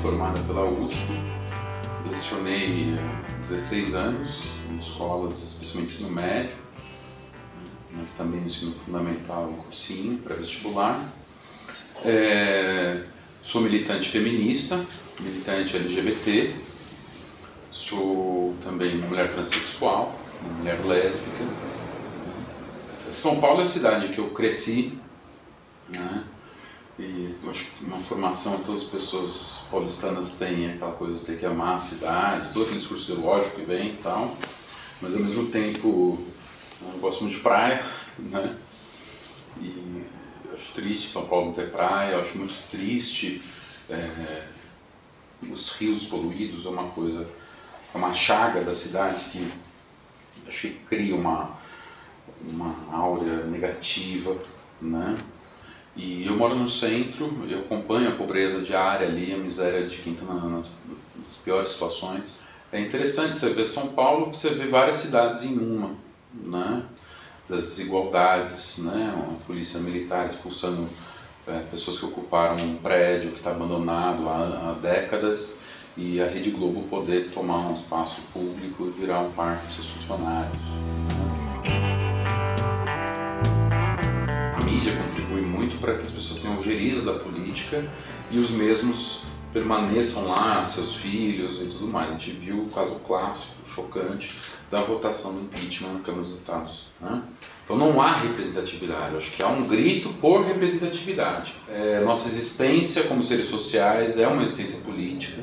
formada pela USP, lecionei 16 anos em escolas, principalmente ensino médio, mas também ensino fundamental em cursinho, pré-vestibular. Sou militante feminista, militante LGBT, sou também uma mulher transexual, uma mulher lésbica. São Paulo é a cidade que eu cresci, né? E acho que uma formação que todas as pessoas paulistanas têm, aquela coisa de ter que amar a cidade, todo aquele discurso ideológico que vem e tal, mas ao mesmo tempo eu gosto muito de praia, né? E eu acho triste São Paulo não ter praia, eu acho muito triste os rios poluídos, é uma coisa, é uma chaga da cidade que acho que cria uma áurea negativa, né? E eu moro no centro, eu acompanho a pobreza diária ali, a miséria de quem está nas piores situações. É interessante você ver São Paulo, você vê várias cidades em uma, né? Das desigualdades, né? A polícia militar expulsando pessoas que ocuparam um prédio que está abandonado há décadas, e a Rede Globo poder tomar um espaço público e virar um parque para seus funcionários. A mídia contribui muito para que as pessoas tenham ojeriza da política e os mesmos permaneçam lá, seus filhos e tudo mais. A gente viu o caso clássico, chocante, da votação do impeachment na Câmara dos Deputados, né? Então não há representatividade, eu acho que há um grito por representatividade. Nossa existência como seres sociais é uma existência política,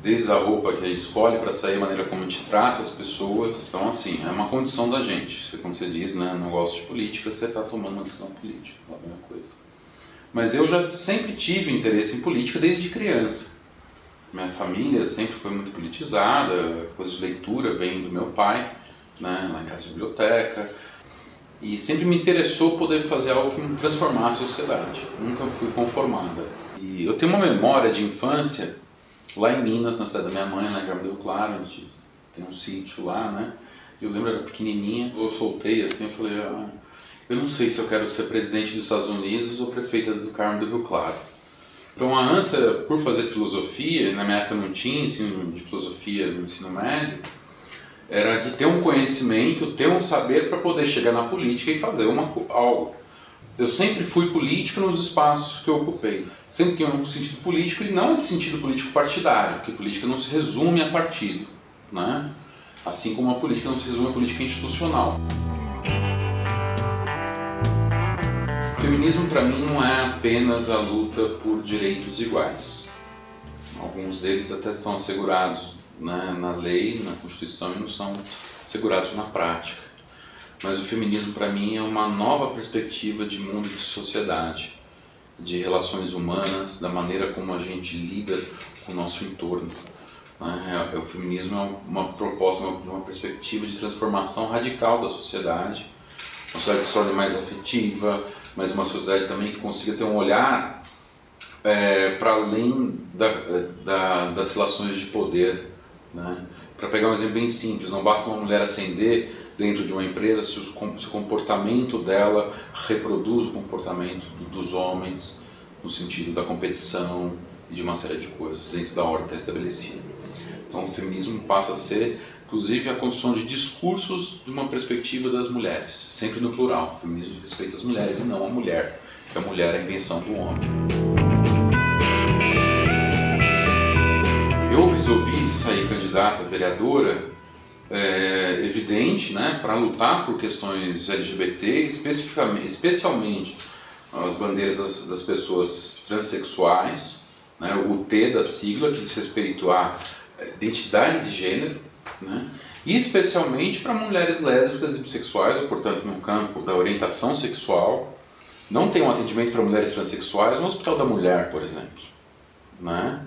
desde a roupa que a gente escolhe para sair, a maneira como a gente trata as pessoas. Então, assim, é uma condição da gente. Como você diz, né, não gosto de política, você está tomando uma decisão política, é a mesma coisa. Mas eu já sempre tive interesse em política desde criança. Minha família sempre foi muito politizada, coisa de leitura vem do meu pai, né, lá em casa de biblioteca. E sempre me interessou poder fazer algo que me transformasse a sociedade. Nunca fui conformada. E eu tenho uma memória de infância lá em Minas, na cidade da minha mãe, lá em Carmo do Rio Claro, a gente tem um sítio lá, né? Eu lembro, era pequenininha, eu soltei assim, eu falei, eu não sei se eu quero ser presidente dos Estados Unidos ou prefeita do Carmo do Rio Claro. Então a ânsia por fazer filosofia, na minha época não tinha ensino de filosofia no ensino médio, era de ter um conhecimento, ter um saber para poder chegar na política e fazer algo. Eu sempre fui político nos espaços que eu ocupei. Sempre tinha um sentido político, e não esse sentido político partidário, porque política não se resume a partido, né? Assim como a política não se resume a política institucional. O feminismo para mim não é apenas a luta por direitos iguais. Alguns deles até são assegurados, né, na lei, na Constituição, e não são assegurados na prática. Mas o feminismo para mim é uma nova perspectiva de mundo e de sociedade, de relações humanas, da maneira como a gente lida com o nosso entorno. O feminismo é uma proposta de uma perspectiva de transformação radical da sociedade, uma sociedade que se torne mais afetiva, mas uma sociedade também que consiga ter um olhar para além das relações de poder, né? Para pegar um exemplo bem simples, não basta uma mulher ascender dentro de uma empresa se o comportamento dela reproduz o comportamento dos homens, no sentido da competição e de uma série de coisas dentro da ordem estabelecida. Então o feminismo passa a ser, inclusive, a construção de discursos de uma perspectiva das mulheres, sempre no plural. O feminismo respeita as mulheres e não a mulher, que a mulher é a invenção do homem. Eu resolvi sair candidata a vereadora, evidente, né, para lutar por questões LGBT, especialmente as bandeiras das pessoas transexuais, né, o T da sigla, que diz respeito à identidade de gênero, né, e especialmente para mulheres lésbicas e bissexuais, ou, portanto, no campo da orientação sexual. Não tem um atendimento para mulheres transexuais no Hospital da Mulher, por exemplo, né?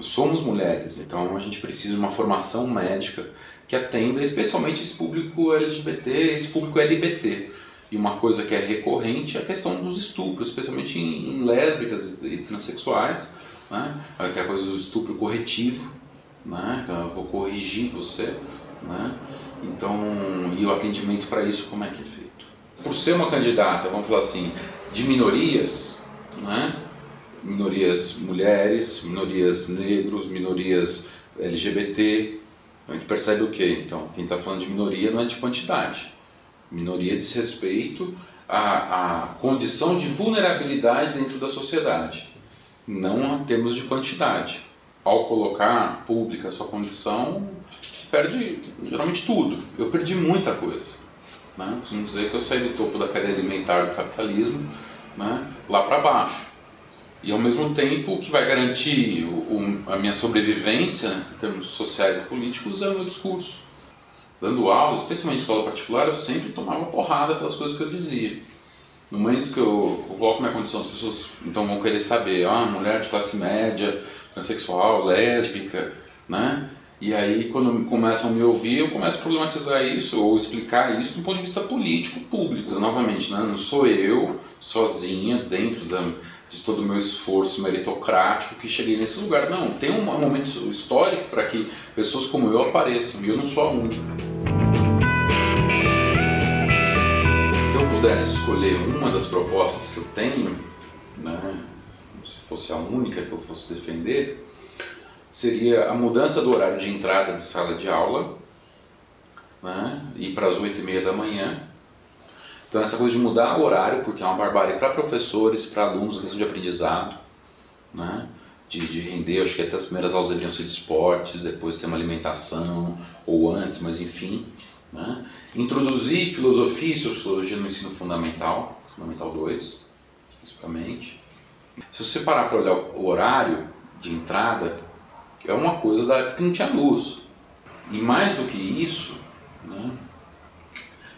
Somos mulheres, então a gente precisa de uma formação médica que atenda especialmente esse público LGBT, esse público LBT. E uma coisa que é recorrente é a questão dos estupros, especialmente em lésbicas e transexuais, né? Tem a coisa do estupro corretivo, né? Eu vou corrigir você, né? Então, e o atendimento para isso como é que é feito? Por ser uma candidata, vamos falar assim, de minorias, né? minorias mulheres, minorias negros, minorias LGBT. A gente percebe o quê? Então, quem está falando de minoria não é de quantidade. Minoria diz respeito à condição de vulnerabilidade dentro da sociedade, não em termos de quantidade. Ao colocar pública a sua condição, se perde geralmente tudo. Eu perdi muita coisa. Né? Costumo dizer que eu saí do topo da cadeia alimentar do capitalismo, né, lá para baixo. E ao mesmo tempo, o que vai garantir a minha sobrevivência em termos sociais e políticos é o meu discurso. Dando aula, especialmente em escola particular, eu sempre tomava porrada pelas coisas que eu dizia. No momento que eu coloco minha condição, as pessoas então vão querer saber, mulher de classe média, transexual, lésbica, né? E aí, quando começam a me ouvir, eu começo a problematizar isso, ou explicar isso do ponto de vista político, público. Novamente, né? Não sou eu, sozinha, dentro de todo o meu esforço meritocrático, que cheguei nesse lugar. Não, tem um momento histórico para que pessoas como eu apareçam, e eu não sou a única. Se eu pudesse escolher uma das propostas que eu tenho, né, se fosse a única que eu fosse defender, seria a mudança do horário de entrada de sala de aula, né, ir para as 8h30 da manhã. Então essa coisa de mudar o horário, porque é uma barbárie para professores, para alunos, a questão de aprendizado, né, de render, acho que até as primeiras aulas deveriam ser de esportes, depois ter uma alimentação, ou antes, mas enfim. Né. Introduzir filosofia e sociologia no ensino fundamental, Fundamental 2, principalmente. Se você parar para olhar o horário de entrada, é uma coisa da época que não tinha luz. E mais do que isso, né,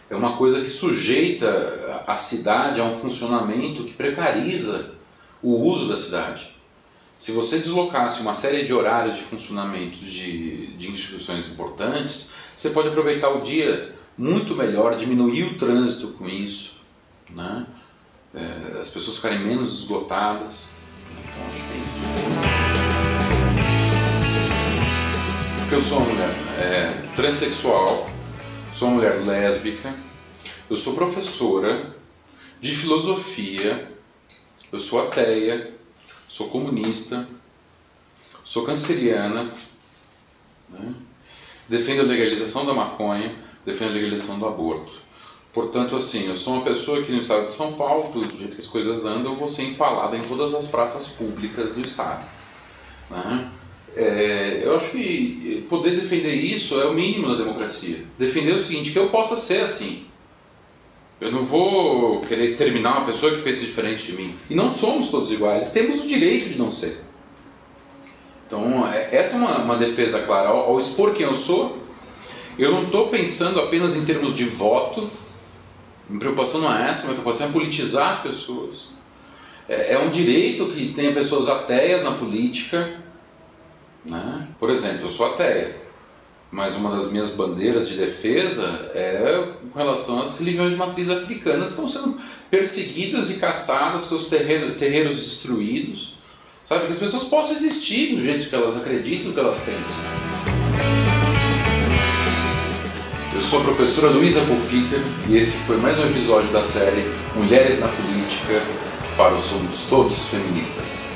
é uma coisa que sujeita a cidade a um funcionamento que precariza o uso da cidade. Se você deslocasse uma série de horários de funcionamento de instituições importantes, você pode aproveitar o dia muito melhor, diminuir o trânsito com isso, né? As pessoas ficarem menos esgotadas. Então acho que é isso. Porque eu sou uma mulher transexual, sou uma mulher lésbica, eu sou professora de filosofia, eu sou ateia, sou comunista, sou canceriana, né? Defendo a legalização da maconha, defendo a legalização do aborto. Portanto, assim, eu sou uma pessoa que no estado de São Paulo, do jeito que as coisas andam, eu vou ser empalada em todas as praças públicas do estado. Né? Eu acho que poder defender isso é o mínimo da democracia. Defender o seguinte, que eu possa ser assim. Eu não vou querer exterminar uma pessoa que pensa diferente de mim. E não somos todos iguais, temos o direito de não ser. Então, essa é uma defesa clara. Ao expor quem eu sou, eu não estou pensando apenas em termos de voto. Minha preocupação não é essa, minha preocupação é politizar as pessoas. É um direito que tenha pessoas ateias na política. Né? Por exemplo, eu sou ateia, mas uma das minhas bandeiras de defesa é com relação às religiões de matriz africanas que estão sendo perseguidas e caçadas, seus terreiros destruídos. Sabe, que as pessoas possam existir do jeito que elas acreditam, do que elas pensam. Eu sou a professora Luísa Pulpiter e esse foi mais um episódio da série Mulheres na Política para os Somos Todos Feministas.